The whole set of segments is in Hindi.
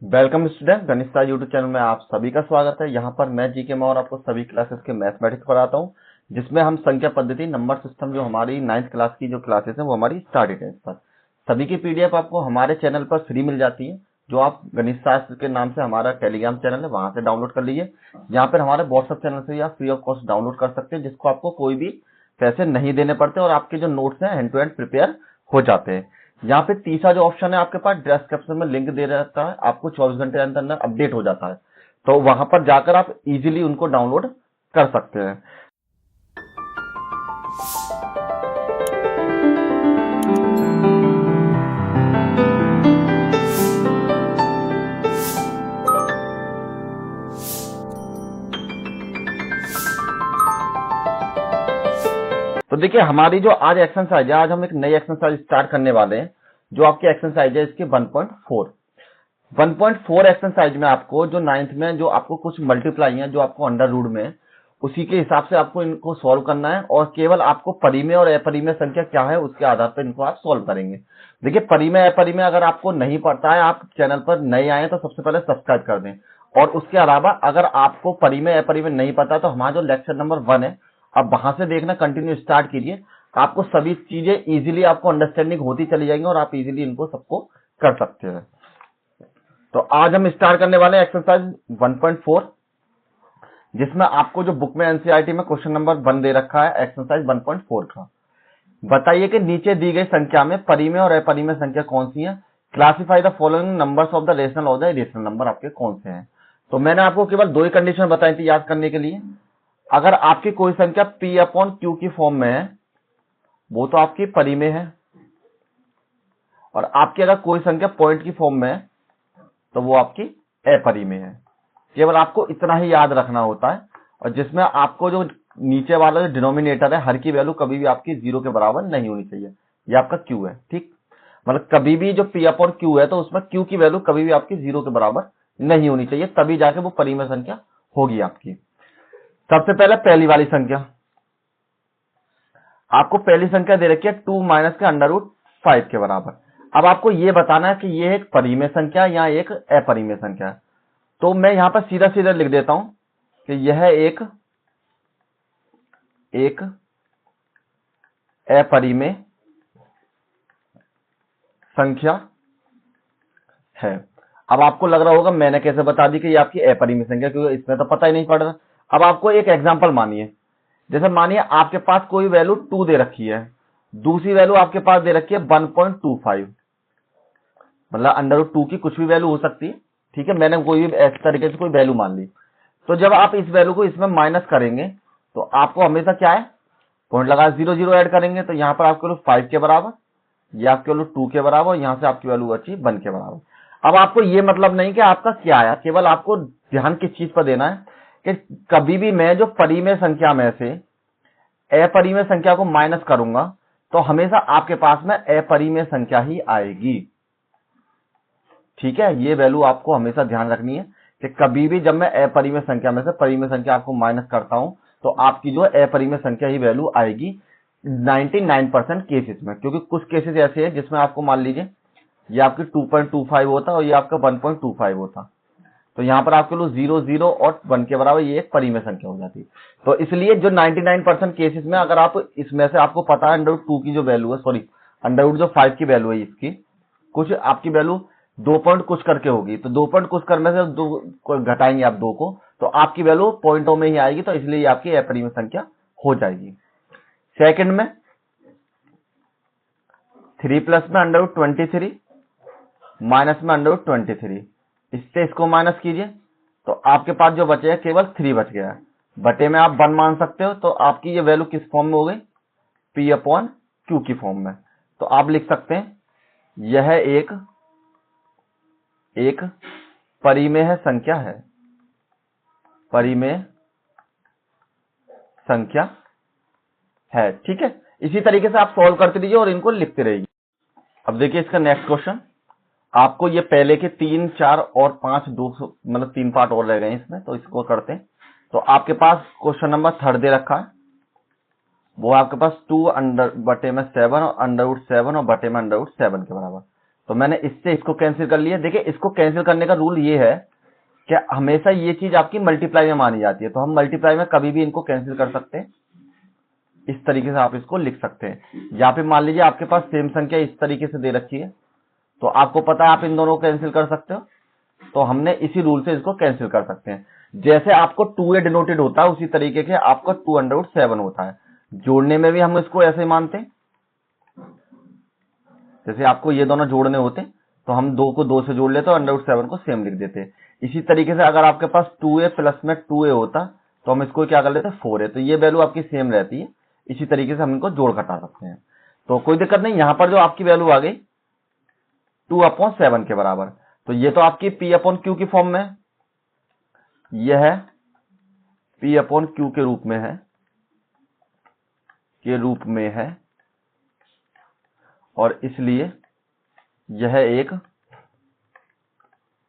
वेलकम स्टूडेंट, गणित सार यूट्यूब चैनल में आप सभी का स्वागत है। यहाँ पर मैं जीके और आपको सभी क्लासेस के मैथमेटिक्स पढ़ाता हूँ, जिसमें हम संख्या पद्धति नंबर सिस्टम जो हमारी 9th क्लास की जो क्लासेस हैं वो हमारी स्टार्टेड है। इस पर सभी की पीडीएफ आपको हमारे चैनल पर फ्री मिल जाती है, जो आप गणित शास्त्र के नाम से हमारा टेलीग्राम चैनल है वहां से डाउनलोड कर लीजिए। यहाँ पर हमारे व्हाट्सएप चैनल से आप फ्री ऑफ कॉस्ट डाउनलोड कर सकते हैं, जिसको आपको कोई भी पैसे नहीं देने पड़ते और आपके जो नोट्स हैं हैंड टू हैंड प्रिपेयर हो जाते हैं। यहाँ पे तीसरा जो ऑप्शन है आपके पास डिस्क्रिप्शन में लिंक दे रहता है, आपको 24 घंटे के अंदर अंदर अपडेट हो जाता है, तो वहां पर जाकर आप इजीली उनको डाउनलोड कर सकते हैं। तो देखिए हमारी जो आज एक्सरसाइज है, आज हम एक नई एक्सरसाइज स्टार्ट करने वाले हैं, जो आपकी एक्सरसाइज है इसकी 1.4 एक्सरसाइज में आपको जो 9th में जो आपको कुछ मल्टीप्लाई है जो आपको अंडर रूट में, उसी के हिसाब से आपको इनको सॉल्व करना है और केवल आपको परिमेय और अपरिमेय संख्या क्या है उसके आधार पर इनको आप सॉल्व करेंगे। देखिए परिमेय अपरिमेय अगर आपको नहीं पता है, आप चैनल पर नए आए तो सबसे पहले सब्सक्राइब कर दें, और उसके अलावा अगर आपको परिमेय अपरिमेय नहीं पता तो हमारा जो लेक्चर नंबर 1 है अब वहां से देखना कंटिन्यू स्टार्ट कीजिए, आपको सभी चीजें इजीली आपको अंडरस्टैंडिंग होती चली जाएंगी और आप इजीली इनको सबको कर सकते हैं। तो आज हम स्टार्ट करने वाले हैं एक्सरसाइज 1.4, जिसमें आपको जो बुक में एनसीईआरटी में क्वेश्चन नंबर 1 दे रखा है एक्सरसाइज 1.4 का। बताइए कि नीचे दी गई संख्या में परिमेय और अपरिमेय संख्या कौन सी है, classify the following numbers of the rational और द इरेशनल नंबर आपके कौन से हैं। तो मैंने आपको केवल दो ही कंडीशन बताई थी याद करने के लिए। अगर आपकी कोई संख्या P अपॉन Q की फॉर्म में है वो तो आपकी परिमेय है, और आपकी अगर कोई संख्या पॉइंट की फॉर्म में है तो वो आपकी अपरिमेय है। केवल आपको इतना ही याद रखना होता है, और जिसमें आपको जो नीचे वाला जो डिनोमिनेटर है हर की वैल्यू कभी भी आपकी 0 के बराबर नहीं होनी चाहिए। ये आपका Q है, ठीक, मतलब कभी भी जो P अपॉन Q है तो उसमें Q की वैल्यू कभी भी आपकी 0 के बराबर नहीं होनी चाहिए, तभी जाके वो परिमेय संख्या होगी आपकी। सबसे पहले पहली वाली संख्या, आपको पहली संख्या दे रखी है 2 माइनस के अंडर रूट 5 के बराबर। अब आपको यह बताना है कि यह एक परिमेय संख्या या एक अपरिमेय संख्या है। तो मैं यहां पर सीधा सीधा लिख देता हूं कि यह एक अपरिमेय संख्या है। अब आपको लग रहा होगा मैंने कैसे बता दी कि ये आपकी अपरिमेय संख्या, क्योंकि इसमें तो पता ही नहीं पड़ रहा। अब आपको एक एग्जांपल मानिए, जैसे मानिए आपके पास कोई वैल्यू 2 दे रखी है, दूसरी वैल्यू आपके पास दे रखी है 1.25, मतलब अंडर रूट 2 की कुछ भी वैल्यू हो सकती है, ठीक है, मैंने कोई भी इस तरीके से कोई वैल्यू मान ली। तो जब आप इस वैल्यू को इसमें माइनस करेंगे तो आपको हमेशा क्या है, पॉइंट लगा 0 0 ऐड करेंगे, तो यहां पर आपकी वैल्यू 5 के बराबर, ये आपकी वैल्यू 2 के बराबर, यहां से आपकी वैल्यू बची 1 के बराबर। अब आपको ये मतलब नहीं कि आपका क्या आया, केवल आपको ध्यान किस चीज पर देना है कि कभी भी मैं जो परिमेय संख्या में से अपरिमेय संख्या को माइनस करूंगा तो हमेशा आपके पास में अपरिमेय संख्या ही आएगी, ठीक है। ये वैल्यू आपको हमेशा ध्यान रखनी है कि कभी भी जब मैं अपरिमेय संख्या में से परिमेय संख्या आपको माइनस करता हूं तो आपकी जो अपरिमेय संख्या ही वैल्यू आएगी 99% केसेस में, क्योंकि कुछ केसेस ऐसे हैं जिसमें आपको मान लीजिए ये आपकी 2.25 होता और ये आपका 1.25 होता, तो यहां पर आपके लोग 0 0 और 1 के बराबर ये एक परिमेय संख्या हो जाती है। तो इसलिए जो 99% केसेस में अगर आप इसमें से आपको पता है अंडर रूट 2 की जो वैल्यू है, सॉरी अंडर रूट जो 5 की वैल्यू है इसकी कुछ आपकी वैल्यू 2 पॉइंट कुछ करके होगी, तो 2 पॉइंट कुछ करने से 2 घटाएंगे आप 2 को तो आपकी वैल्यू पॉइंटों में ही आएगी, तो इसलिए ये आपकी अपरिमेय संख्या हो जाएगी। सेकंड में 3 प्लस में अंडर रूट 23 माइनस में अंडर रूट 23, इससे इसको माइनस कीजिए तो आपके पास जो बचेगा केवल 3 बच गया है, बटे में आप 1 मान सकते हो, तो आपकी ये वैल्यू किस फॉर्म में हो गई, P अपॉन Q की फॉर्म में। तो आप लिख सकते हैं यह एक परिमेय संख्या है, परिमेय संख्या है, ठीक है। इसी तरीके से आप सॉल्व करते रहिए और इनको लिखते रहिए। अब देखिए इसका नेक्स्ट क्वेश्चन, आपको ये पहले के 3 4 और 5 2 मतलब 3 पार्ट और रह गए हैं इसमें, तो इसको करते हैं। तो आपके पास क्वेश्चन नंबर 3 दे रखा है, वो आपके पास 2 अंडर बटे में 7 और अंडर रूट 7 और बटे में अंडर रूट 7 के बराबर। तो मैंने इससे इसको कैंसिल कर लिया। देखिए इसको कैंसिल करने का रूल ये है कि हमेशा ये चीज आपकी मल्टीप्लाई में मानी जाती है, तो हम मल्टीप्लाई में कभी भी इनको कैंसिल कर सकते हैं। इस तरीके से आप इसको लिख सकते हैं। यहाँ पे मान लीजिए आपके पास सेम संख्या इस तरीके से दे रखी है, तो आपको पता है आप इन दोनों को कैंसिल कर सकते हो, तो हमने इसी रूल से इसको कैंसिल कर सकते हैं। जैसे आपको 2a डिनोटेड होता है उसी तरीके से आपका 2√7 होता है। जोड़ने में भी हम इसको ऐसे मानते हैं, जैसे आपको ये दोनों जोड़ने होते तो हम 2 को 2 से जोड़ लेते और √7 को सेम लिख देते। इसी तरीके से अगर आपके पास 2a प्लस में 2a होता तो हम इसको क्या कर लेते 4a, तो ये वैल्यू आपकी सेम रहती है। इसी तरीके से हम इनको जोड़ घटा सकते हैं, तो कोई दिक्कत नहीं। यहां पर जो आपकी वैल्यू आ गई 2/7 के बराबर, तो ये तो आपकी P/Q की फॉर्म में है, यह है P/Q के रूप में है, और इसलिए यह एक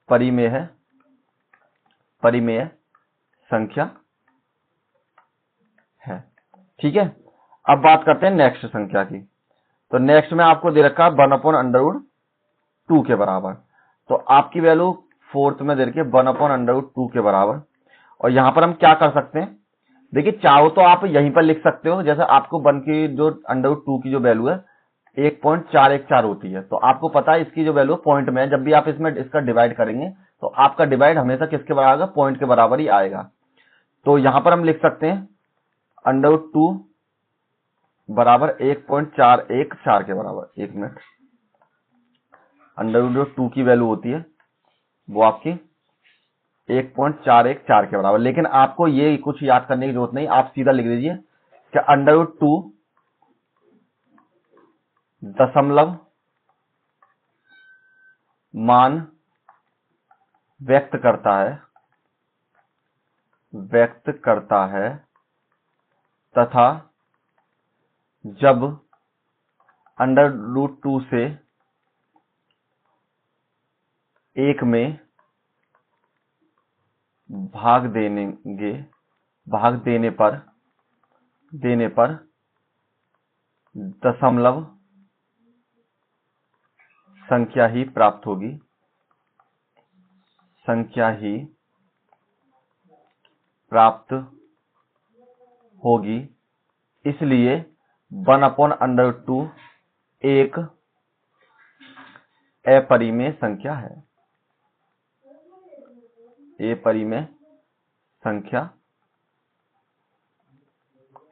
परिमेय संख्या है। ठीक है, अब बात करते हैं नेक्स्ट संख्या की। तो नेक्स्ट में आपको दे रखा है 1/√2 के बराबर, तो आपकी वैल्यू फोर्थ में दे रखी है 1/√2 के बराबर। और यहां पर हम क्या कर सकते हैं, देखिए चाहो तो आप यहीं पर लिख सकते हो, जैसे आपको 1 की जो √2 की जो वैल्यू है 1.414 होती है, तो आपको पता है इसकी जो वैल्यू पॉइंट में है, जब भी आप इसमें इसका डिवाइड करेंगे तो आपका डिवाइड हमेशा किसके बराबर आएगा, पॉइंट के बराबर ही आएगा। तो यहां पर हम लिख सकते हैं √2 बराबर 1.414 के बराबर। एक मिनट, √2 की वैल्यू होती है वो आपकी 1.414 के बराबर। लेकिन आपको ये कुछ याद करने की जरूरत नहीं, आप सीधा लिख दीजिए कि √2 दशमलव मान व्यक्त करता है तथा जब √2 से 1 में भाग देने पर दशमलव संख्या ही प्राप्त होगी। इसलिए 1/√2 एक अपरिमेय संख्या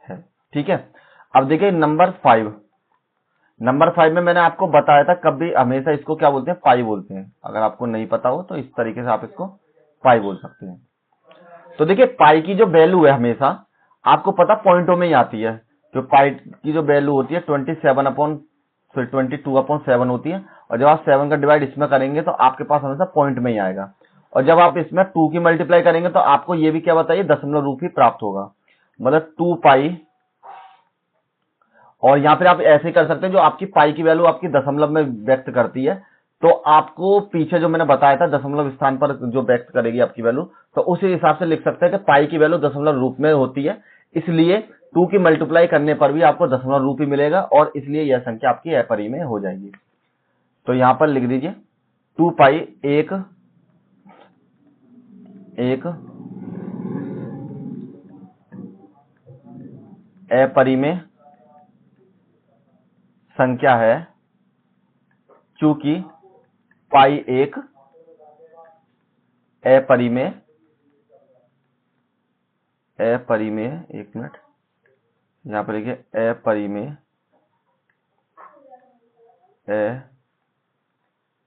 है। ठीक है, अब देखिए नंबर 5 में मैंने आपको बताया था कभी हमेशा इसको क्या बोलते हैं, पाई बोलते हैं। अगर आपको नहीं पता हो तो इस तरीके से आप इसको पाई बोल सकते हैं। तो देखिए पाई की जो वैल्यू है हमेशा आपको पता पॉइंटों में ही आती है। जो पाई की जो वैल्यू होती है 22/7 होती है, और जब आप 7 का डिवाइड इसमें करेंगे तो आपके पास हमेशा पॉइंट में ही आएगा। और जब आप इसमें 2 की मल्टीप्लाई करेंगे तो आपको ये भी क्या बताइए, दशमलव रूप ही प्राप्त होगा, मतलब 2 पाई। और यहां पर आप ऐसे कर सकते हैं, जो आपकी पाई की वैल्यू आपकी दशमलव में व्यक्त करती है, तो आपको पीछे जो मैंने बताया था दशमलव स्थान पर जो व्यक्त करेगी आपकी वैल्यू, तो उसी हिसाब से लिख सकते हैं कि पाई की वैल्यू दशमलव रूप में होती है, इसलिए 2 की मल्टीप्लाई करने पर भी आपको दशमलव रूप ही मिलेगा, और इसलिए यह संख्या आपकी अपरिमेय हो जाएगी। तो यहां पर लिख दीजिए 2 पाई एक अपरिमेय संख्या है, चूंकि पाई एक अपरिमेय, एक मिनट यहां पर लिखिए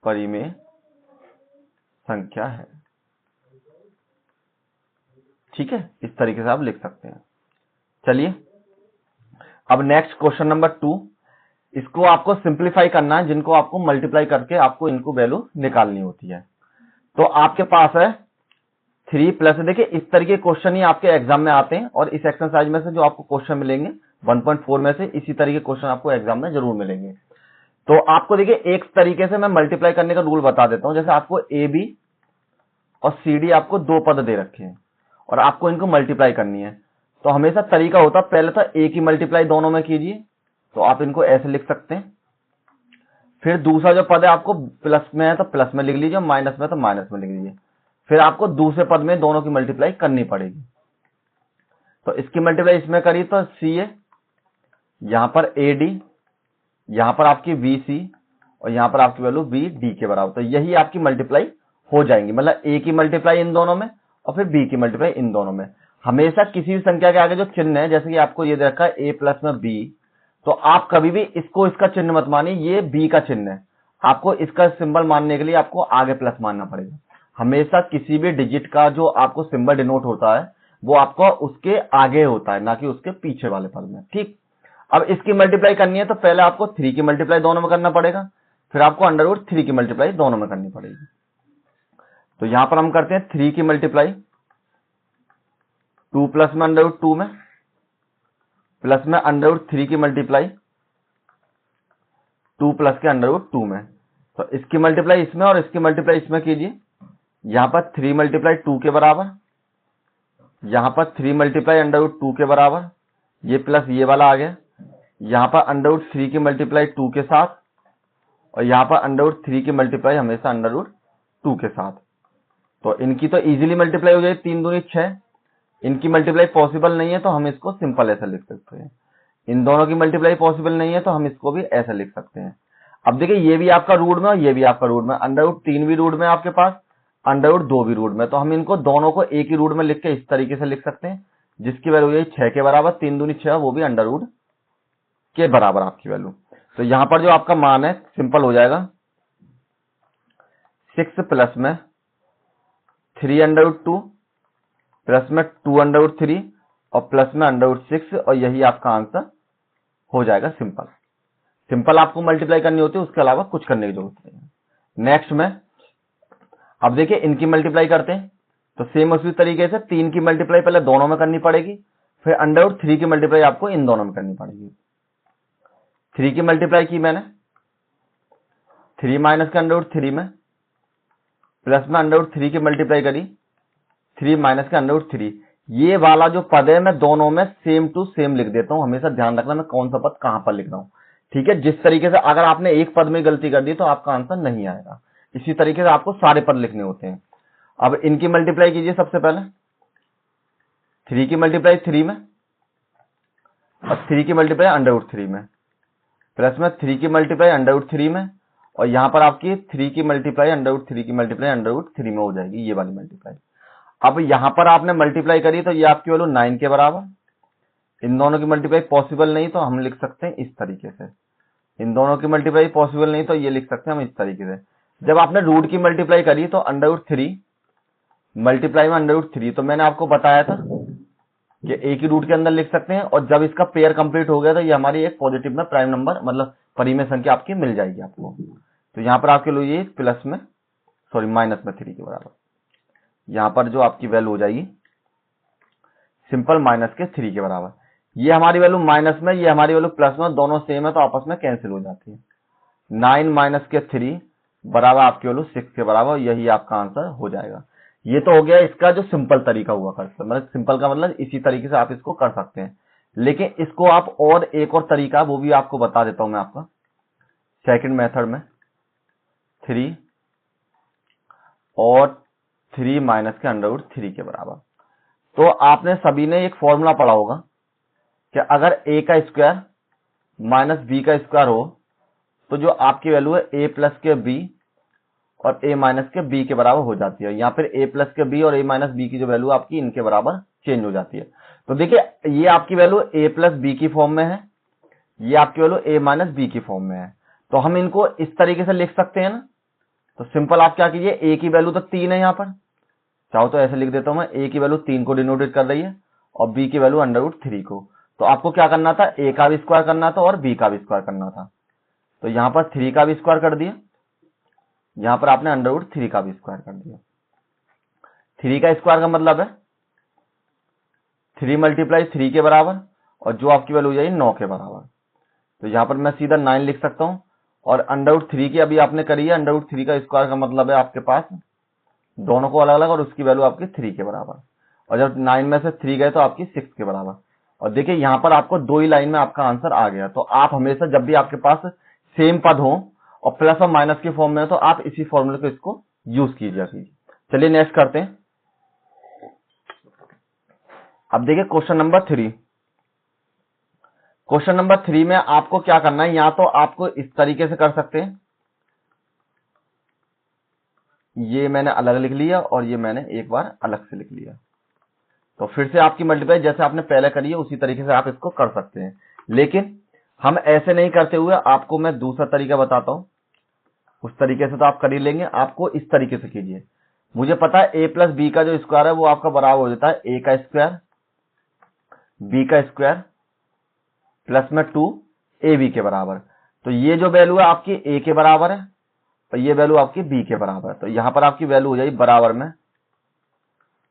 अपरिमेय संख्या है। ठीक है, इस तरीके से आप लिख सकते हैं। चलिए अब नेक्स्ट क्वेश्चन नंबर 2, इसको आपको सिंप्लीफाई करना है, जिनको आपको मल्टीप्लाई करके आपको इनको वैल्यू निकालनी होती है। तो आपके पास है 3 प्लस, देखिए इस तरीके के क्वेश्चन ही आपके एग्जाम में आते हैं, और इस एक्सरसाइज में से जो आपको क्वेश्चन मिलेंगे 1.4 में से इसी तरीके क्वेश्चन आपको एग्जाम में जरूर मिलेंगे। तो आपको देखिए एक तरीके से मैं मल्टीप्लाई करने का रूल बता देता हूं। जैसे आपको ए बी और सी डी आपको 2 पद दे रखे हैं और आपको इनको मल्टीप्लाई करनी है, तो हमेशा तरीका होता है पहले तो ए की मल्टीप्लाई दोनों में कीजिए, तो आप इनको ऐसे लिख सकते हैं फिर दूसरा जो पद है आपको प्लस में है तो प्लस में लिख लीजिए, माइनस में तो माइनस में लिख लीजिए। फिर आपको दूसरे पद में दोनों की मल्टीप्लाई करनी पड़ेगी। तो इसकी मल्टीप्लाई इसमें करी तो सी ए, यहां पर ए डी, यहां पर आपकी वी सी, और यहां पर आपकी वैल्यू बी डी के बराबर। तो यही आपकी मल्टीप्लाई हो जाएंगी, मतलब ए की मल्टीप्लाई इन दोनों में और फिर बी की मल्टीप्लाई इन दोनों में। हमेशा किसी भी संख्या के आगे जो चिन्ह है, जैसे कि आपको ये दे रखा है ए प्लस में बी, तो आप कभी भी इसको इसका चिन्ह मत मानिए, ये बी का चिन्ह है। आपको इसका सिंबल मानने के लिए आपको आगे प्लस मानना पड़ेगा। हमेशा किसी भी डिजिट का जो आपको सिंबल डिनोट होता है वो आपको उसके आगे होता है, ना कि उसके पीछे वाले पद में। ठीक, अब इसकी मल्टीप्लाई करनी है तो पहले आपको 3 की मल्टीप्लाई दोनों में करना पड़ेगा, फिर आपको अंडर 3 की मल्टीप्लाई दोनों में करनी पड़ेगी। तो यहां पर हम करते हैं 3 की मल्टीप्लाई 2 प्लस में अंडर 2 में, प्लस में अंडर 3 की मल्टीप्लाई 2 प्लस के अंडर 2 में। तो इसकी मल्टीप्लाई इसमें और इसकी मल्टीप्लाई इसमें कीजिए। यहां पर 3 मल्टीप्लाई 2 के बराबर, यहां पर 3 मल्टीप्लाई अंडर 2 के बराबर, ये प्लस ये वाला आ गया। यहां पर अंडर 3 की मल्टीप्लाई 2 के साथ, और यहां पर अंडर 3 की मल्टीप्लाई हमेशा अंडर 2 के साथ। तो इनकी तो इजीली मल्टीप्लाई हो जाएगी, 3 दूनी 6। इनकी मल्टीप्लाई पॉसिबल नहीं है तो हम इसको सिंपल ऐसा लिख सकते हैं। इन दोनों की मल्टीप्लाई पॉसिबल नहीं है तो हम इसको भी ऐसा लिख सकते हैं। अब देखिए, ये भी आपका रूट में और ये भी आपका रूट में, अंडर 3 भी रूट में आपके पास, अंडर 2 भी रूट में। तो हम इनको दोनों को एक ही रूट में लिख के इस तरीके से लिख सकते हैं, जिसकी वैल्यू यही 6 के बराबर, 3 दूनी 6, वो भी अंडर रूट के बराबर आपकी वैल्यू। तो यहां पर जो आपका मान है सिंपल हो जाएगा, 6 प्लस में 3 अंडर 2 प्लस में 2 अंडर 3 और प्लस में अंडर 6, और यही आपका आंसर हो जाएगा सिंपल। सिंपल आपको मल्टीप्लाई करनी होती है, उसके अलावा कुछ करने की जरूरत नहीं है। नेक्स्ट में अब देखिए इनकी मल्टीप्लाई करते हैं, तो सेम उसी तरीके से 3 की मल्टीप्लाई पहले दोनों में करनी पड़ेगी, फिर अंडर 3 की मल्टीप्लाई आपको इन दोनों में करनी पड़ेगी। 3 की मल्टीप्लाई की मैंने 3 माइनस के अंडर 3 में, प्लस में अंडर 3 की मल्टीप्लाई करी 3 माइनस के अंडर 3। ये वाला जो पद है मैं दोनों में सेम टू सेम लिख देता हूं। हमेशा ध्यान रखना मैं कौन सा पद कहां पर लिख रहा हूं, ठीक है। जिस तरीके से अगर आपने एक पद में गलती कर दी तो आपका आंसर नहीं आएगा, इसी तरीके से आपको सारे पद लिखने होते हैं। अब इनकी मल्टीप्लाई कीजिए, सबसे पहले 3 की मल्टीप्लाई 3 में और 3 की मल्टीप्लाई अंडर 3 में, प्लस में 3 की मल्टीप्लाई अंडर 3 में, और यहां पर आपकी 3 की मल्टीप्लाई अंडर 3 की मल्टीप्लाई अंडर 3 में हो जाएगी, ये वाली मल्टीप्लाई। अब यहां पर आपने मल्टीप्लाई करी तो ये आपकी वैल्यू 9 के बराबर। इन दोनों की मल्टीप्लाई पॉसिबल नहीं तो हम लिख सकते हैं इस तरीके से, इन दोनों की मल्टीप्लाई पॉसिबल नहीं तो ये लिख सकते हैं हम इस तरीके से। जब आपने रूट की मल्टीप्लाई करी तो अंडर 3 मल्टीप्लाई में अंडर 3, तो मैंने आपको बताया था कि एक ही रूट के अंदर लिख सकते हैं, और जब इसका पेयर कंप्लीट हो गया तो ये हमारी एक पॉजिटिव में प्राइम नंबर मतलब परिमेय संख्या आपकी मिल जाएगी आपको। तो यहां पर आपके लिए प्लस में माइनस में 3 के बराबर, यहां पर जो आपकी वैल्यू हो जाएगी सिंपल माइनस के 3 के बराबर। ये हमारी वैल्यू माइनस में, ये हमारी वैल्यू प्लस में, दोनों सेम है तो आपस में कैंसिल हो जाती है। 9 माइनस के 3 बराबर आपकी वैल्यू 6 के बराबर, यही आपका आंसर हो जाएगा। ये तो हो गया इसका जो सिंपल तरीका हुआ करता है, मतलब सिंपल का मतलब इसी तरीके से आप इसको कर सकते हैं। लेकिन इसको आप और एक और तरीका, वो भी आपको बता देता हूं मैं आपका सेकंड मेथड में, 3 और 3 माइनस के अंडर 3 के बराबर। तो आपने सभी ने एक फॉर्मूला पढ़ा होगा कि अगर a का स्क्वायर माइनस b का स्क्वायर हो तो जो आपकी वैल्यू है a प्लस के b और a माइनस के b के बराबर हो जाती है। यहाँ पर a प्लस के b और a माइनस b की जो वैल्यू आपकी इनके बराबर चेंज हो जाती है। तो देखिए ये आपकी वैल्यू a प्लस b की फॉर्म में है, ये आपकी वैल्यू a माइनस b की फॉर्म में है। तो हम इनको इस तरीके से लिख सकते हैं ना। तो सिंपल आप क्या कीजिए, a की वैल्यू तो 3 है, यहाँ पर चाहो तो ऐसे लिख देता हूं मैं, a की वैल्यू 3 को डिनोटेड कर रही है और b की वैल्यू अंडर 3 को। तो आपको क्या करना था, a का भी स्क्वायर करना था और b का भी स्क्वायर करना था। तो यहां पर 3 का भी स्क्वायर कर दिया, यहां पर आपने अंडर 3 का भी स्क्वायर कर दिया। 3 का स्क्वायर का मतलब है 3 मल्टीप्लाई 3 के बराबर, और जो आपकी वैल्यू हो जाएगी 9 के बराबर। तो यहां पर मैं सीधा 9 लिख सकता हूं, और अंडर 3 की अभी आपने करी है, अंडर 3 का स्क्वायर का मतलब है आपके पास दोनों को अलग अलग, और उसकी वैल्यू आपकी 3 के बराबर, और जब 9 में से 3 गए तो आपकी 6 के बराबर। और देखिए यहां पर आपको 2 ही लाइन में आपका आंसर आ गया। तो आप हमेशा जब भी आपके पास सेम पद हो और प्लस और माइनस के फॉर्म में है तो आप इसी फॉर्मूले को इसको यूज कीजिए। चलिए नेक्स्ट करते हैं। अब देखिए क्वेश्चन नंबर 3। क्वेश्चन नंबर 3 में आपको क्या करना है, या तो आपको इस तरीके से कर सकते हैं, ये मैंने अलग लिख लिया और ये मैंने एक बार अलग से लिख लिया, तो फिर से आपकी मल्टीप्लाई जैसे आपने पहले करी है उसी तरीके से आप इसको कर सकते हैं। लेकिन हम ऐसे नहीं करते हुए आपको मैं दूसरा तरीका बताता हूं, उस तरीके से तो आप कर ही लेंगे, आपको इस तरीके से कीजिए। मुझे पता है a प्लस बी का जो स्क्वायर है वो आपका बराबर हो जाता है a का स्क्वायर b का स्क्वायर प्लस में 2 ab के बराबर। तो ये जो वैल्यू है आपकी a के बराबर है और ये वैल्यू आपकी b के बराबर है। तो यहां पर आपकी वैल्यू हो जाएगी बराबर में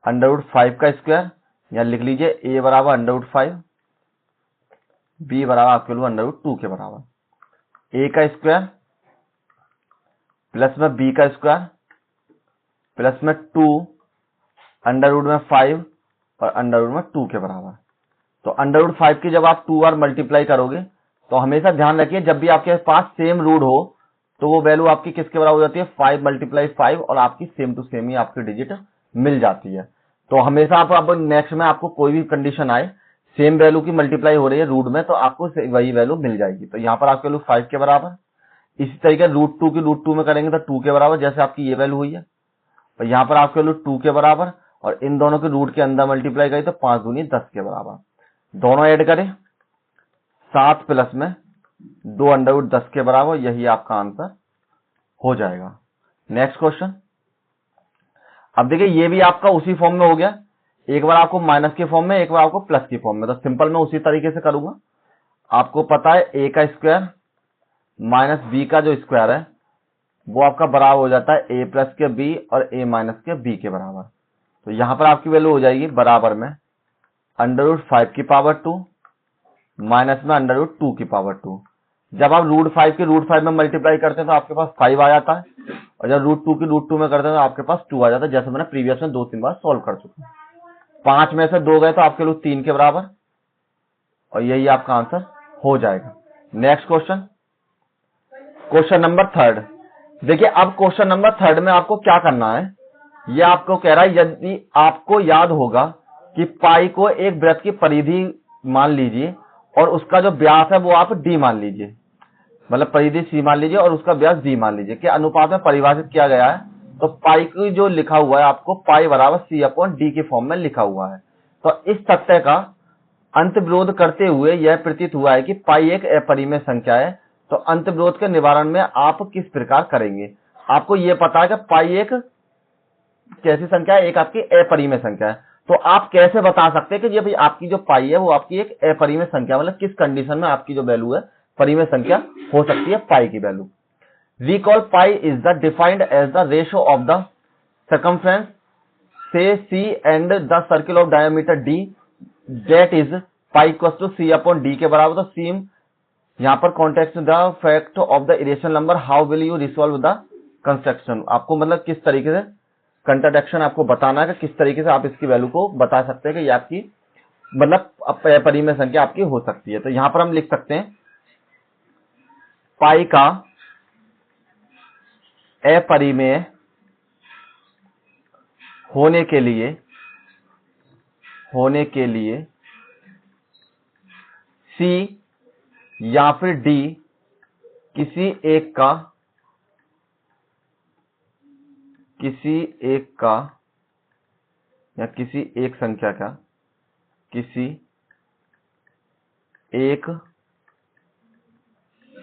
√5 का स्क्वायर, या लिख लीजिए a बराबर √5, b बराबर आपके वैल्यू √2 के बराबर, a का स्क्वायर प्लस में b का स्क्वायर प्लस में 2 √5 और √2 के बराबर। तो √5 की जब आप 2 बार मल्टीप्लाई करोगे तो हमेशा ध्यान रखिए जब भी आपके पास सेम रूट हो तो वो वैल्यू आपकी किसके बराबर हो जाती है, 5 × 5, और आपकी सेम टू सेम ही आपकी डिजिट मिल जाती है। तो हमेशा आप अब नेक्स्ट में आपको कोई भी कंडीशन आए, सेम वैल्यू की मल्टीप्लाई हो रही है रूट में, तो आपको वही वैल्यू मिल जाएगी। तो यहाँ पर आपकी वैल्यू 5 के बराबर, इसी तरीके √2 की √2 में करेंगे तो 2 के बराबर, जैसे आपकी ये वैल्यू हुई है। और यहाँ पर आपकी वैल्यू 2 के बराबर, और इन दोनों के रूट के अंदर मल्टीप्लाई करें तो 5 दूनी 10 के बराबर। दोनों ऐड करें 7 प्लस में 2 √10 के बराबर, यही आपका आंसर हो जाएगा। Next question. अब देखिए ये भी आपका उसी फॉर्म में हो गया, एक बार आपको माइनस के फॉर्म में, एक बार आपको प्लस के फॉर्म में। तो सिंपल मैं उसी तरीके से करूंगा। आपको पता है a का स्क्वायर माइनस b का जो स्क्वायर है वो आपका बराबर हो जाता है a प्लस के b और a माइनस के b के बराबर। तो यहां पर आपकी वैल्यू हो जाएगी बराबर में √5 की पावर 2 माइनस में √2 की पावर 2। जब आप √5 के √5 में मल्टीप्लाई करते हैं तो आपके पास 5 आ जाता है, और जब √2 की √2 में करते हैं तो आपके पास 2 आ जाता है, जैसे मैंने प्रीवियस में 2-3 बार सॉल्व कर चुका हूं। 5 में से 2 गए तो आपके लिए 3 के बराबर, और यही आपका आंसर हो जाएगा। Next question, question number 3। देखिए अब क्वेश्चन नंबर 3 में आपको क्या करना है, ये आपको कह रहा है यदि आपको याद होगा कि पाई को एक वृत्त की परिधि मान लीजिए और उसका जो व्यास है वो आप d मान लीजिए, मतलब परिधि c मान लीजिए और उसका व्यास d मान लीजिए, के अनुपात में परिभाषित किया गया है। तो पाई की जो लिखा हुआ है आपको पाई बराबर c/d के फॉर्म में लिखा हुआ है। तो इस तथ्य का अंतर्विरोध करते हुए यह प्रतीत हुआ है कि पाई एक अपरिमेय संख्या है। तो अंतर्विरोध के निवारण में आप किस प्रकार करेंगे। आपको यह पता है कि पाई एक कैसी संख्या है, एक आपकी अपरिमेय संख्या है। तो आप कैसे बता सकते हैं कि ये भाई आपकी जो पाई है वो आपकी एक अपरिमेय संख्या, मतलब किस कंडीशन में आपकी जो वैल्यू है परिमेय संख्या हो सकती है पाई की value. Recall pi is the defined as the ratio of the circumference से C and the circle of diameter D, that is pi equals to c/d के बराबर। तो सीम यहां पर context the fact of the irrational number, how will you resolve the construction. आपको मतलब किस तरीके से कंट्राडिक्शन आपको बताना है कि किस तरीके से आप इसकी वैल्यू को बता सकते हैं कि ये आपकी मतलब अपरिमेय संख्या आपकी हो सकती है। तो यहां पर हम लिख सकते हैं पाई का अपरिमेय होने के लिए C या फिर D किसी एक या किसी एक संख्या का किसी एक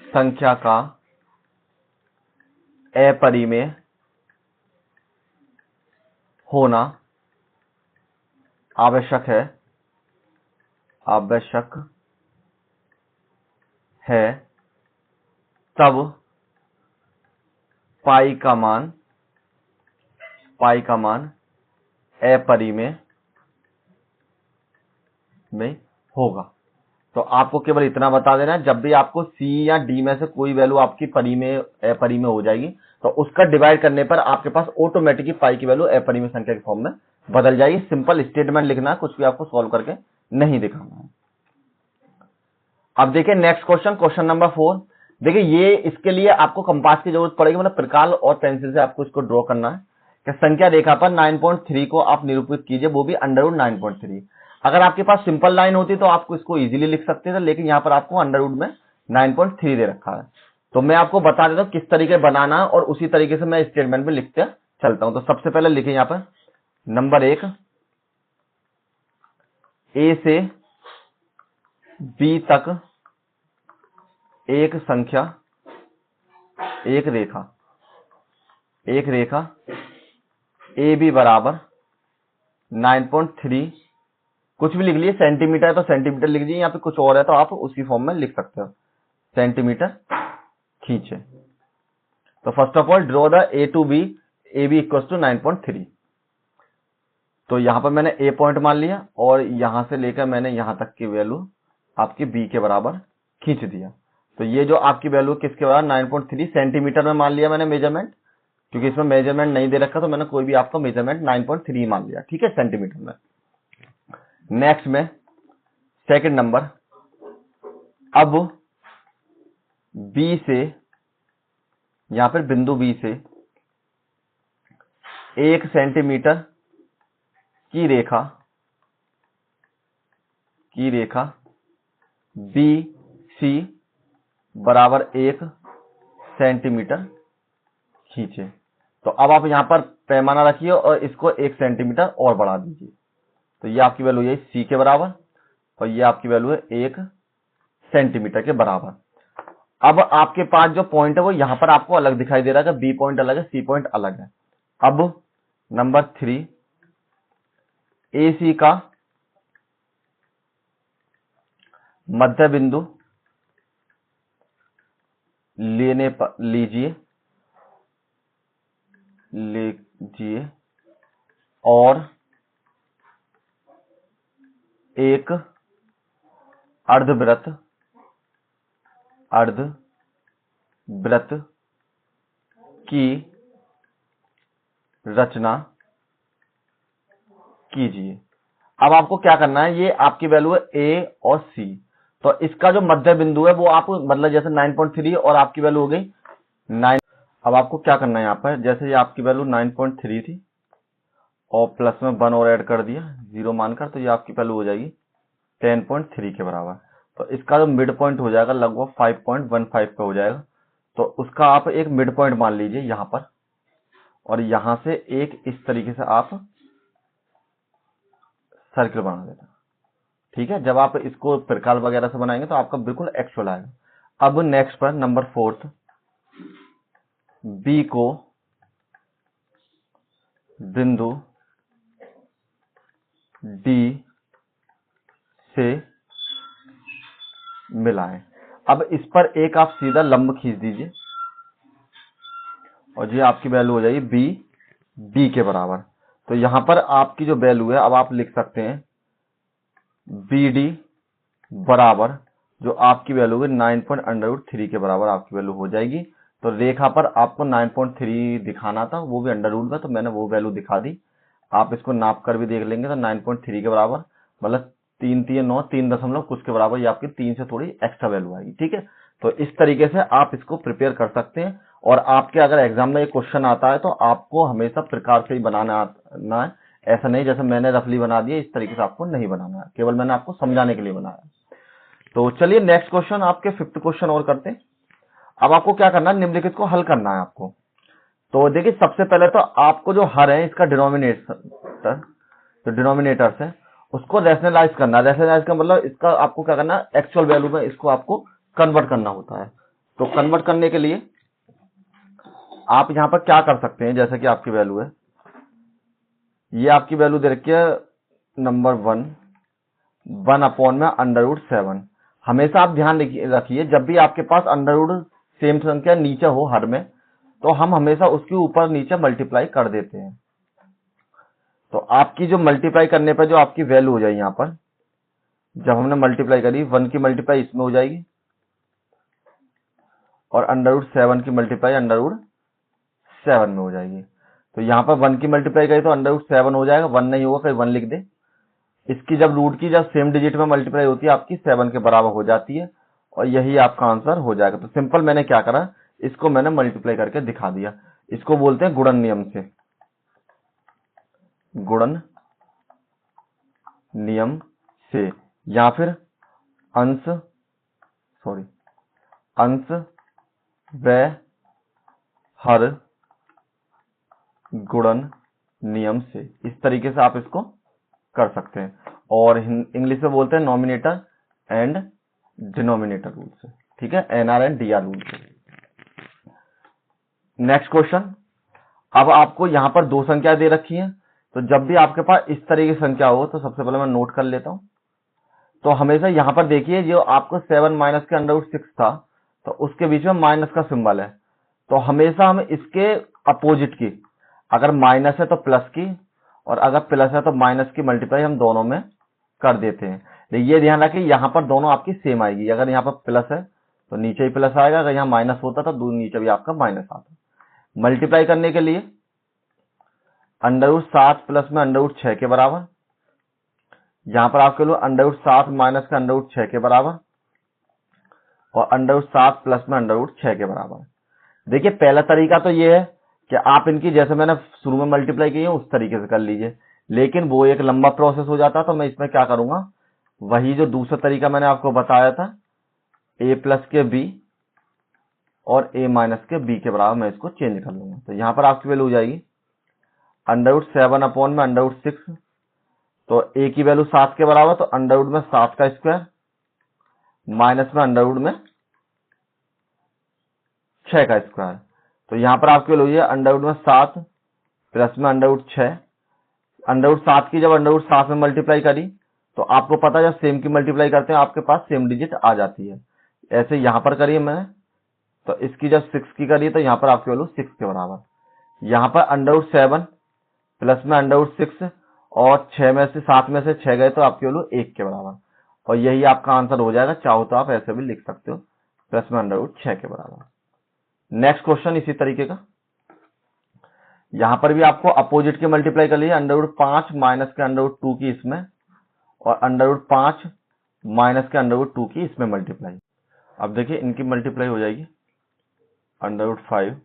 संख्या का अपरिमेय होना आवश्यक है, तब पाई का मान अपरिमेय में होगा। तो आपको केवल इतना बता देना है, जब भी आपको C या D में से कोई वैल्यू आपकी अपरिमेय हो जाएगी तो उसका डिवाइड करने पर आपके पास ऑटोमेटिकली पाई की वैल्यू अपरिमेय संख्या के फॉर्म में बदल जाएगी। सिंपल स्टेटमेंट लिखना है, कुछ भी आपको सॉल्व करके नहीं दिखाना है। अब देखिए नेक्स्ट क्वेश्चन, क्वेश्चन नंबर 4। देखिए ये इसके लिए आपको कंपास की जरूरत पड़ेगी, मतलब प्रकाल और पेंसिल से आपको इसको ड्रॉ करना है कि संख्या रेखा पर 9.3 को आप निरूपित कीजिए, वो भी अंडर रूट 9.3। अगर आपके पास सिंपल लाइन होती तो आपको इसको इजीली लिख सकते थे, लेकिन यहाँ पर आपको अंडर रूट में 9.3 दे रखा है। तो मैं आपको बता देता हूँ किस तरीके बनाना है और उसी तरीके से मैं स्टेटमेंट में लिखते चलता हूं। तो सबसे पहले लिखे यहाँ पर नंबर 1, ए से बी तक एक संख्या, एक रेखा ए बी बराबर 9.3, कुछ भी लिख लिए, सेंटीमीटर है तो सेंटीमीटर लिख दीजिए, यहाँ पे कुछ और है तो आप उसी फॉर्म में लिख सकते हो, सेंटीमीटर खींचे। तो first of all draw the A to B, A B equal to 9.3। तो यहां पर मैंने ए पॉइंट मान लिया और यहां से लेकर मैंने यहां तक की वैल्यू आपकी बी के बराबर खींच दिया। तो ये जो आपकी वैल्यू किसके बराबर 9.3 सेंटीमीटर में मान लिया मैंने मेजरमेंट, क्योंकि इसमें मेजरमेंट नहीं दे रखा तो मैंने कोई भी आपका मेजरमेंट 9.3 मान लिया, ठीक है, सेंटीमीटर में। नेक्स्ट में सेकंड नंबर, अब बी से, यहां पर बिंदु बी से 1 सेंटीमीटर की रेखा बी सी बराबर 1 सेंटीमीटर खींचे। तो अब आप यहां पर पैमाना रखिए और इसको 1 सेंटीमीटर और बढ़ा दीजिए। तो ये आपकी वैल्यू है सी के बराबर और ये आपकी वैल्यू है 1 सेंटीमीटर के बराबर। अब आपके पास जो पॉइंट है वो यहां पर आपको अलग दिखाई दे रहा है, बी पॉइंट अलग है, सी पॉइंट अलग है। अब नंबर 3, ए सी का मध्य बिंदु लीजिए और एक अर्धवृत्त की रचना कीजिए। अब आपको क्या करना है, ये आपकी वैल्यू है ए और सी, तो इसका जो मध्य बिंदु है वो आप मतलब जैसे 9.3 और आपकी वैल्यू हो गई 9। अब आपको क्या करना है, यहाँ पर जैसे ये आपकी वैल्यू 9.3 थी और प्लस में 1 और ऐड कर दिया 0 मानकर, तो ये आपकी वैल्यू हो जाएगी 10.3 के बराबर। तो इसका जो मिड पॉइंट हो जाएगा लगभग 5.15 पे हो जाएगा। तो उसका आप एक मिड पॉइंट मान लीजिए यहां पर, और यहां से एक इस तरीके से आप सर्किल बना देना, ठीक है। जब आप इसको प्रकाल वगैरह से बनाएंगे तो आपका बिल्कुल एक्चुअल आएगा। अब नेक्स्ट पर नंबर 4, बी को बिंदु डी से मिलाएं। अब इस पर एक आप सीधा लंब खींच दीजिए और ये आपकी वैल्यू हो जाएगी बी के बराबर। तो यहां पर आपकी जो वैल्यू है अब आप लिख सकते हैं बी डी बराबर जो आपकी वैल्यू है 9.3 के बराबर आपकी वैल्यू हो जाएगी। तो रेखा पर आपको 9.3 दिखाना था, वो भी अंडर रूट का, तो मैंने वो वैल्यू दिखा दी। आप इसको नाप कर भी देख लेंगे तो 9.3 के बराबर मतलब 3 3 दशमलव कुछ के बराबर, ये आपकी 3 से थोड़ी एक्स्ट्रा वैल्यू आएगी, ठीक है। तो इस तरीके से आप इसको प्रिपेयर कर सकते हैं। और आपके अगर एग्जाम में एक क्वेश्चन आता है तो आपको हमेशा प्रकार से ही बनाना है, ऐसा नहीं जैसे मैंने रफली बना दिया, इस तरीके से आपको नहीं बनाना है, केवल मैंने आपको समझाने के लिए बनाया। तो चलिए नेक्स्ट क्वेश्चन, आपके 5th क्वेश्चन और करते हैं। अब आपको क्या करना है, निम्नलिखित को हल करना है आपको। तो देखिए सबसे पहले तो आपको जो हर है इसका डिनोमिनेटर है उसको रैशनलाइज करना है। रैशनलाइज का मतलब इसका आपको क्या करना है, एक्चुअल वैल्यू में इसको आपको कन्वर्ट करना होता है। तो कन्वर्ट करने के लिए आप यहां पर क्या कर सकते हैं, जैसे कि आपकी वैल्यू है, ये आपकी वैल्यू दे रखी है नंबर 1/7। हमेशा आप ध्यान रखिए जब भी आपके पास अंडर रूट सेम संख्या नीचे हो हर में, तो हम हमेशा उसके ऊपर नीचे मल्टीप्लाई कर देते हैं। तो आपकी जो मल्टीप्लाई करने पर जो आपकी वैल्यू हो जाएगी, यहां पर जब हमने मल्टीप्लाई करी 1 की मल्टीप्लाई इसमें हो जाएगी और अंडर रूट 7 की मल्टीप्लाई अंडर रूट 7 में हो जाएगी। तो यहां पर 1 की मल्टीप्लाई करी तो अंडर रूट 7 हो जाएगा, 1 नहीं होगा कहीं 1 लिख दे। इसकी जब रूट की जब सेम डिजिट में मल्टीप्लाई होती है आपकी 7 के बराबर हो जाती है, और यही आपका आंसर हो जाएगा। तो सिंपल मैंने क्या करा, इसको मैंने मल्टीप्लाई करके दिखा दिया। इसको बोलते हैं गुणन नियम से, गुणन नियम से, या फिर अंश व हर गुणन नियम से, इस तरीके से आप इसको कर सकते हैं। और इंग्लिश में बोलते हैं नॉमिनेटर एंड डिनोमिनेटर रूल से, ठीक है, एनआर एंड डीआर रूल से। नेक्स्ट क्वेश्चन, अब आपको यहां पर दो संख्या दे रखी है, तो जब भी आपके पास इस तरह की संख्या हो तो सबसे पहले मैं नोट कर लेता हूं। तो हमेशा यहां पर देखिए, जो आपको 7 माइनस के अंडर रूट 6 था, तो उसके बीच में माइनस का सिंबल है, तो हमेशा हम इसके अपोजिट की, अगर माइनस है तो प्लस की, और अगर प्लस है तो माइनस की मल्टीप्लाई हम दोनों में कर देते हैं। लेकिन ये ध्यान रखिए, यहां पर दोनों आपकी सेम आएगी। अगर यहाँ पर प्लस है तो नीचे ही प्लस आएगा, अगर यहाँ माइनस होता तो नीचे भी आपका माइनस आता। मल्टीप्लाई करने के लिए अंडर रूट 7 प्लस में अंडर रूट 6 के बराबर, यहां पर आपके लिए अंडर रूट 7 माइनस का अंडर रूट 6 के बराबर, और अंडर रूट 7 प्लस में अंडर रूट 6 के बराबर। देखिए पहला तरीका तो ये है कि आप इनकी, जैसे मैंने शुरू में मल्टीप्लाई की है उस तरीके से कर लीजिए, लेकिन वो एक लंबा प्रोसेस हो जाता, तो मैं इसमें क्या करूंगा, वही जो दूसरा तरीका मैंने आपको बताया था, ए प्लस के बी और ए माइनस के बी के बराबर, मैं इसको चेंज कर लूंगा। तो यहां पर आपकी वैल्यू हो जाएगी अंडर रूट 7 अपॉन में अंडर रूट 6, तो ए की वैल्यू 7 के बराबर, तो अंडर रूट में 7 का स्क्वायर माइनस में अंडर रूट में 6 का स्क्वायर। तो यहां पर आपकी वैल्यू है अंडर रूट में 7 प्लस में अंडर रूट 6। अंडर रूट 7 की जब अंडर रूट 7 में मल्टीप्लाई करी, तो आपको पता है जब सेम की मल्टीप्लाई करते हैं आपके पास सेम डिजिट आ जाती है। ऐसे यहां पर करिए मैंने, तो इसकी जब 6 की करिए तो यहां पर आपकी वैल्यू 6 के बराबर। यहां पर अंडर रूट 7 प्लस में अंडर रूट 6, और 6 में से 7 में से 6 गए तो आपकी वैल्यू 1 के बराबर, और यही आपका आंसर हो जाएगा। चाहो तो आप ऐसे भी लिख सकते हो, प्लस में अंडर रूट 6 के बराबर। नेक्स्ट क्वेश्चन इसी तरीके का, यहां पर भी आपको अपोजिट की मल्टीप्लाई कर लीजिए, अंडर रूट 5 माइनस के अंडर रूट 2 की इसमें, और अंडर रूट 5 माइनस के अंडर रूट 2 की इसमें मल्टीप्लाई। अब देखिए इनकी मल्टीप्लाई हो जाएगी अंडर रूट 5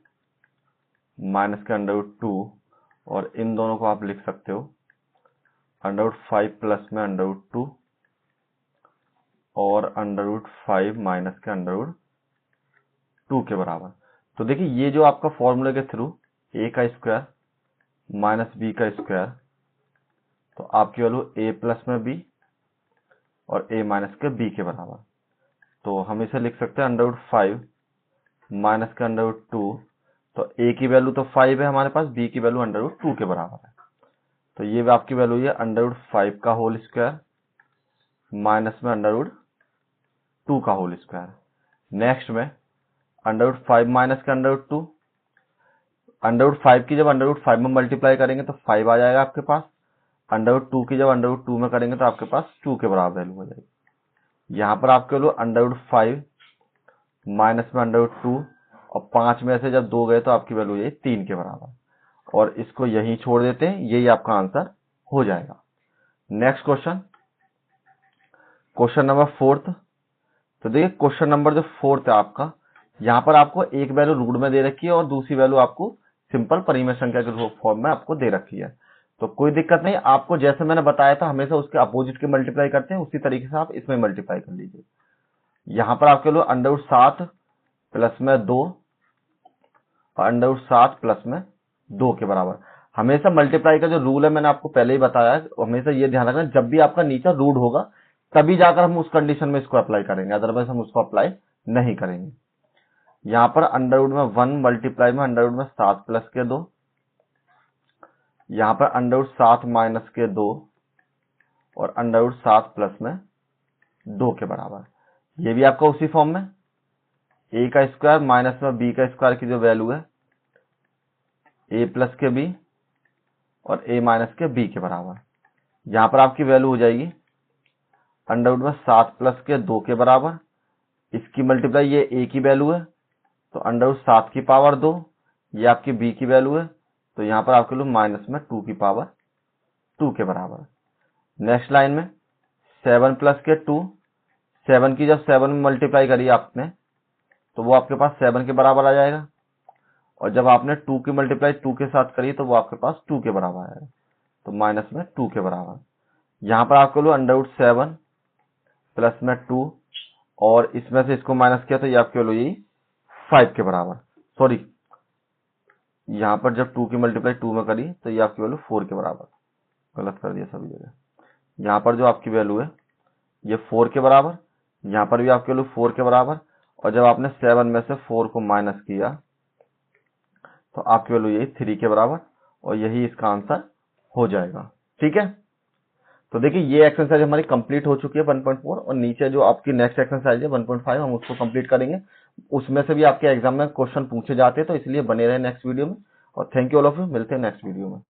माइनस के अंडर रूट 2, और इन दोनों को आप लिख सकते हो अंडर रूट 5 प्लस में अंडर रूट 2, और अंडर रूट 5 माइनस के अंडर रूट 2 के बराबर। तो देखिए ये जो आपका फॉर्मूले के थ्रू ए का स्क्वायर माइनस बी का स्क्वायर, तो आपकी वैल्यू ए प्लस में बी और ए माइनस के बी के बराबर। तो हम इसे लिख सकते हैं अंडर रूट 5 माइनस के अंडर रूट 2, तो ए की वैल्यू तो 5 है हमारे पास, बी की वैल्यू अंडर रूट 2 के बराबर है, तो ये भी आपकी वैल्यू है अंडर रूट 5 का होल स्क्वायर माइनस में अंडर रूट 2 का होल स्क्वायर। नेक्स्ट में अंडर रूट 5 माइनस के अंडर रूट 2, अंडर रूट 5 की जब अंडर रूट 5 में मल्टीप्लाई करेंगे तो 5 आ जाएगा आपके पास, अंडर रूट 2 की जब अंडर रूट 2 में करेंगे तो आपके पास 2 के बराबर वैल्यू हो जाएगी। यहां पर आपके वैल्यू अंडर रूट 5 माइनस में अंडर रूट 2, और 5 में से जब 2 गए तो आपकी वैल्यू ये 3 के बराबर, और इसको यहीं छोड़ देते हैं, यही आपका आंसर हो जाएगा। Next question, question number 4। तो देखिए क्वेश्चन नंबर जो 4 है आपका, यहां पर आपको एक वैल्यू रूट में दे रखी है और दूसरी वैल्यू आपको सिंपल परिमेय संख्या के फॉर्म में आपको दे रखी है। तो कोई दिक्कत नहीं, आपको जैसे मैंने बताया था हमेशा उसके अपोजिट के मल्टीप्लाई करते हैं, उसी तरीके से आप इसमें मल्टीप्लाई कर लीजिए। यहां पर आपके लिए अंडर रूट 7 प्लस में 2 और अंडर रूट 7 प्लस में 2 के बराबर। हमेशा मल्टीप्लाई का जो रूल है मैंने आपको पहले ही बताया है, हमेशा ये ध्यान रखना जब भी आपका नीचे रूट होगा तभी जाकर हम उस कंडीशन में इसको अप्लाई करेंगे, अदरवाइज हम उसको अप्लाई नहीं करेंगे। यहां पर अंडर रूट में 1 मल्टीप्लाई में अंडर रूट में 7 प्लस के 2, यहां पर अंडर रूट 7 माइनस के 2 और अंडर रूट 7 प्लस में 2 के बराबर। ये भी आपका उसी फॉर्म में ए का स्क्वायर माइनस में बी का स्क्वायर की जो वैल्यू है ए प्लस के बी और ए माइनस के बी के बराबर। यहां पर आपकी वैल्यू हो जाएगी अंडर रूट में 7 प्लस के 2 के बराबर, इसकी मल्टीप्लाई ये ए की वैल्यू है तो अंडर रूट 7 की पावर 2, ये आपकी बी की वैल्यू है, तो यहां पर आपके लिए माइनस में 2 की पावर 2 के बराबर। नेक्स्ट लाइन में 7 प्लस के 2, 7 की जब 7 में मल्टीप्लाई करी आपने तो वो आपके पास 7 के बराबर आ जाएगा, और जब आपने 2 की मल्टीप्लाई 2 के साथ करी तो वो आपके पास 2 के बराबर आएगा, तो माइनस में 2 के बराबर। यहाँ पर आपको लो √7 प्लस में 2, और इसमें से इसको माइनस किया तो ये आपके लो यही 5 के बराबर। सॉरी, यहाँ पर जब 2 की मल्टीप्लाई 2 में करी तो ये आपकी वैल्यू 4 के बराबर, गलत कर दिया सभी जगह। यहाँ पर जो आपकी वैल्यू है ये 4 के बराबर, यहाँ पर भी आपकी वैल्यू 4 के बराबर, और जब आपने 7 में से 4 को माइनस किया तो आपकी वैल्यू यही 3 के बराबर, और यही इसका आंसर हो जाएगा। ठीक है, तो देखिए ये एक्सरसाइज हमारी कंप्लीट हो चुकी है 1.4, और नीचे जो आपकी नेक्स्ट एक्सरसाइज है 1.5 हम उसको कंप्लीट करेंगे। उसमें से भी आपके एग्जाम में क्वेश्चन पूछे जाते हैं, तो इसलिए बने रहे नेक्स्ट वीडियो में। और thank you all of you, मिलते हैं नेक्स्ट वीडियो में।